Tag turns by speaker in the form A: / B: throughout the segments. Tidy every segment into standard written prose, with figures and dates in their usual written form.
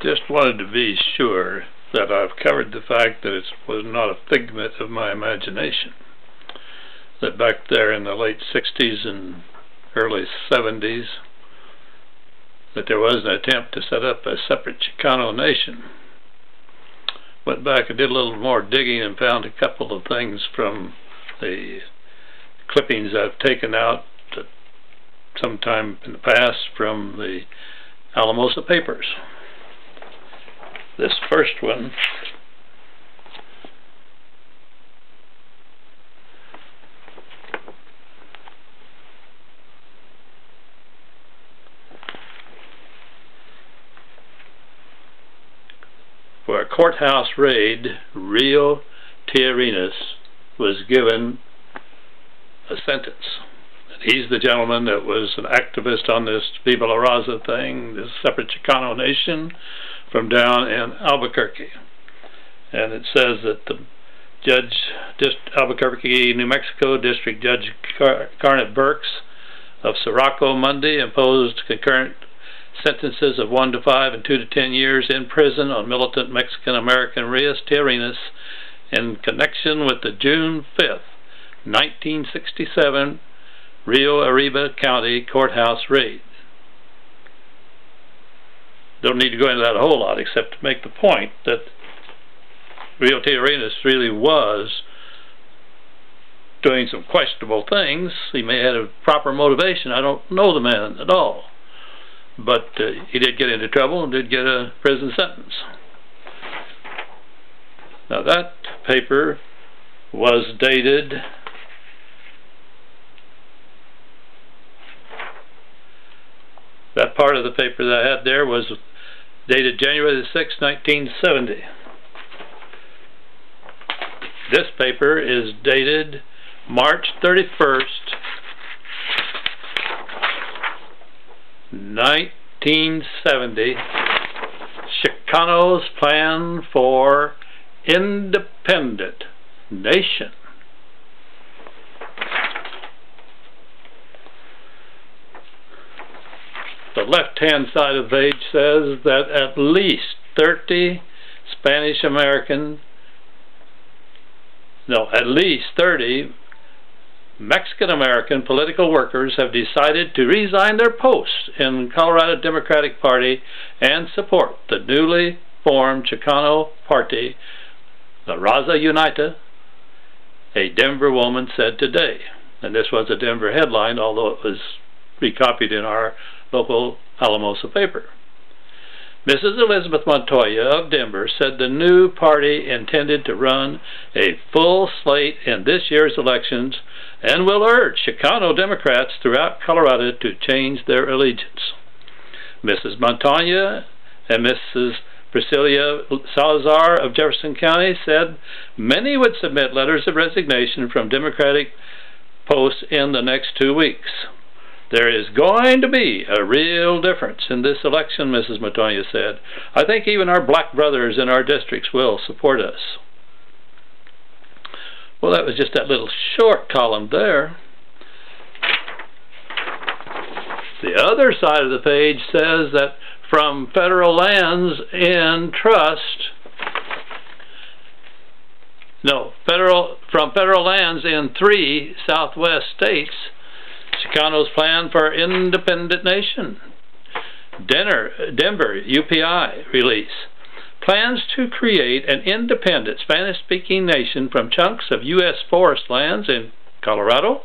A: Just wanted to be sure that I've covered the fact that it was not a figment of my imagination. That back there in the late 60s and early 70s, that there was an attempt to set up a separate Chicano nation. Went back and did a little more digging and found a couple of things from the clippings I've taken out sometime in the past from the Alamosa papers. This first one for a courthouse raid, Rio Tiarinas was given a sentence. He's the gentleman that was an activist on this Viva La Raza thing, this separate Chicano nation from down in Albuquerque. And it says that the judge, Albuquerque, New Mexico, District Judge Garnet Burks of Sirocco Monday imposed concurrent sentences of 1 to 5 and 2 to 10 years in prison on militant Mexican-American Rio Tiarinas in connection with the June 5th, 1967 Rio Arriba County courthouse raid. Don't need to go into that a whole lot except to make the point that Rio Tiarinas really was doing some questionable things. He may have had a proper motivation. I don't know the man at all. But he did get into trouble and did get a prison sentence. Now that paper was dated that part of the paper that I had there was dated January the 6th, 1970. This paper is dated March 31st, 1970. Chicano's plan for independent nation. The left-hand side of the page says that at least 30 Mexican-American political workers have decided to resign their posts in Colorado Democratic Party and support the newly formed Chicano Party, La Raza Unita, a Denver woman said today. And this was a Denver headline, although it was recopied in our local Alamosa paper. Mrs. Elizabeth Montoya of Denver said the new party intended to run a full slate in this year's elections and will urge Chicano Democrats throughout Colorado to change their allegiance. Mrs. Montoya and Mrs. Priscilla Salazar of Jefferson County said many would submit letters of resignation from Democratic posts in the next 2 weeks. There is going to be a real difference in this election, Mrs. Montoya said. I think even our black brothers in our districts will support us. Well, that was just that little short column there. The other side of the page says that from federal lands in trust, from federal lands in 3 Southwest states, Chicano's plan for independent nation. Denver UPI release. Plans to create an independent Spanish-speaking nation from chunks of U.S. forest lands in Colorado,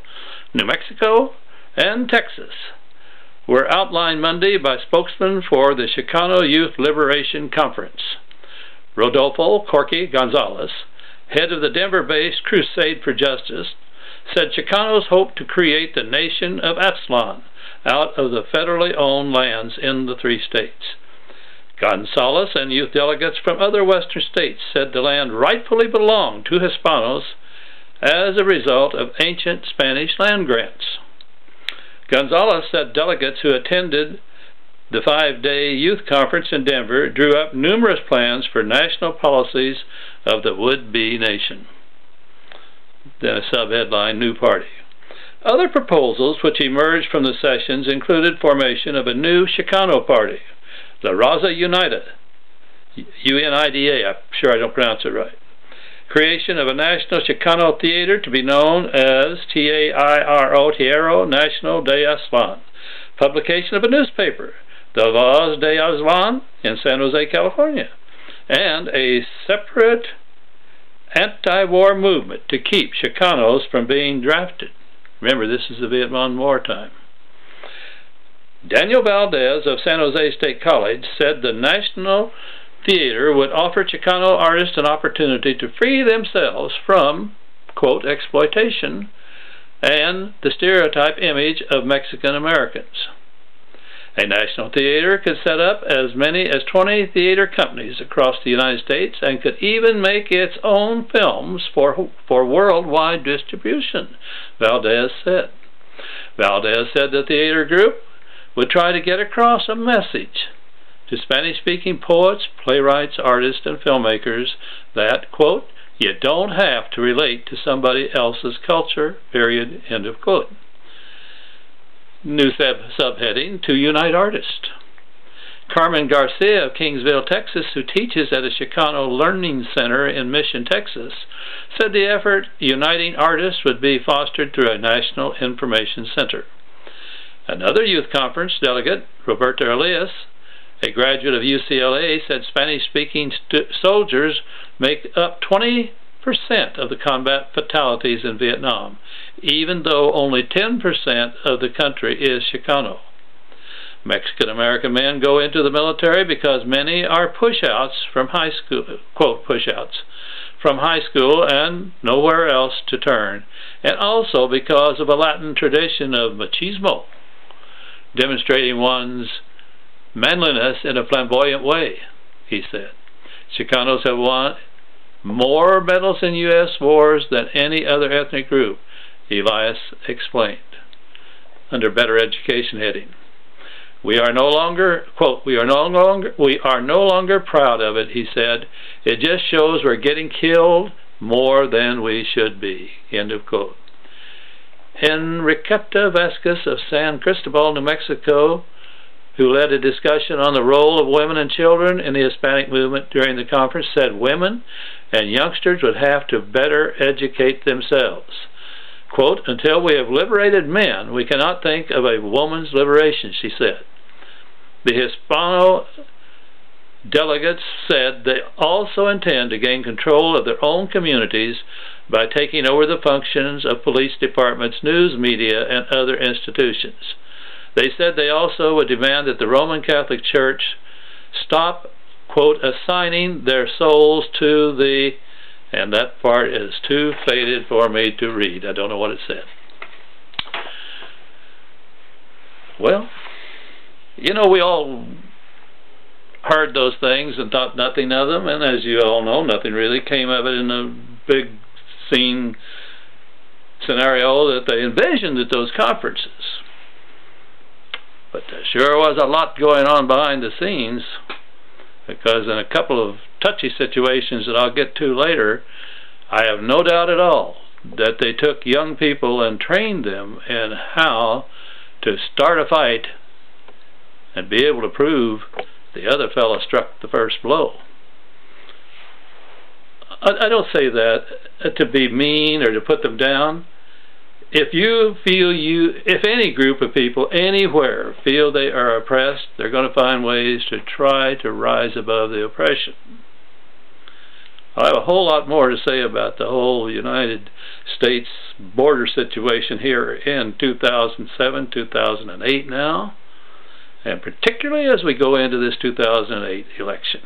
A: New Mexico, and Texas were outlined Monday by spokesman for the Chicano Youth Liberation Conference. Rodolfo Corky Gonzalez, head of the Denver-based Crusade for Justice, said Chicanos hope to create the nation of Aztlan out of the federally owned lands in the 3 states. Gonzalez and youth delegates from other western states said the land rightfully belonged to Hispanos as a result of ancient Spanish land grants. Gonzalez said delegates who attended the 5-day youth conference in Denver drew up numerous plans for national policies of the would-be nation. Then a subheadline, New Party. Other proposals which emerged from the sessions included formation of a new Chicano party, La Raza Unita, UNIDA, I'm sure I don't pronounce it right. Creation of a national Chicano theater to be known as TAIRO, Teatro Nacional de Aztlán. Publication of a newspaper, The Voz de Aztlán, in San Jose, California. And a separate anti-war movement to keep Chicanos from being drafted. Remember, this is the Vietnam War time. Daniel Valdez of San Jose State College said the National Theater would offer Chicano artists an opportunity to free themselves from, quote, exploitation and the stereotype image of Mexican Americans. A national theater could set up as many as 20 theater companies across the United States and could even make its own films for worldwide distribution, Valdez said. Valdez said the theater group would try to get across a message to Spanish-speaking poets, playwrights, artists, and filmmakers that, quote, you don't have to relate to somebody else's culture, period, end of quote. New subheading, to unite artists. Carmen Garcia of Kingsville, Texas, who teaches at a Chicano Learning Center in Mission, Texas, said the effort uniting artists would be fostered through a national information center. Another youth conference delegate, Roberta Elias, a graduate of UCLA, said Spanish-speaking soldiers make up 20% of the combat fatalities in Vietnam, even though only 10% of the country is Chicano. Mexican-American men go into the military because many are push-outs from high school, quote, push-outs from high school and nowhere else to turn, and also because of a Latin tradition of machismo, demonstrating one's manliness in a flamboyant way, he said. Chicanos have won more medals in U.S. wars than any other ethnic group, Elias explained, under Better Education heading. We are no longer, quote, we are no longer proud of it, he said. It just shows we're getting killed more than we should be, end of quote. Enriqueta Vasquez of San Cristobal, New Mexico, who led a discussion on the role of women and children in the Hispanic movement during the conference, said women and youngsters would have to better educate themselves. Quote, until we have liberated men, we cannot think of a woman's liberation, she said. The Hispano delegates said they also intend to gain control of their own communities by taking over the functions of police departments, news media, and other institutions. They said they also would demand that the Roman Catholic Church stop, quote, assigning their souls to the, and that part is too faded for me to read. I don't know what it said. Well, you know, we all heard those things and thought nothing of them, and as you all know, nothing really came of it in the big scene scenario that they envisioned at those conferences. But there sure was a lot going on behind the scenes, because in a couple of touchy situations that I'll get to later, I have no doubt at all that they took young people and trained them in how to start a fight and be able to prove the other fellow struck the first blow. I don't say that to be mean or to put them down. If you feel if any group of people anywhere feel they are oppressed, they're going to find ways to try to rise above the oppression. I have a whole lot more to say about the whole United States border situation here in 2007, 2008 now, and particularly as we go into this 2008 election.